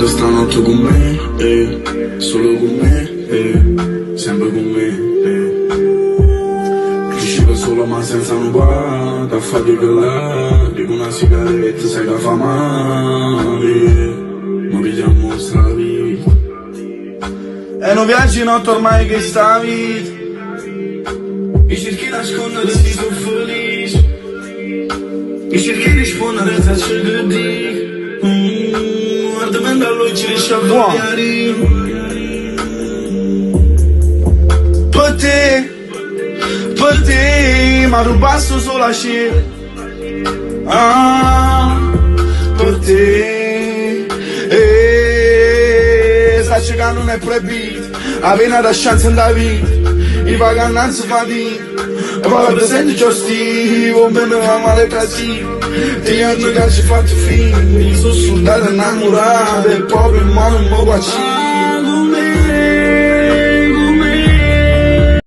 passare stanotte con me, solo con me, sempre con me, Uscivo solo ma senza un guardo, a farti là, dico una sigaretta, sai da fa male, ma pigliamo sta vita. E non viaggi notte ormai che sta vita, mi cerchi nascondere se sono felice, mi cerchi rispondere se c'è che dico. Guardami dallo ci riesci a vogliare. Per te, ma rubato solo a scia. Per te, sta cercando non è proibito, avere una chance nella vita, i vacanze fatica. E poi presente giustivo, me ne va male casino. Ti hanno che ci fatto fine, mi sono soldato innamorato, e proprio in mano un po' guacino.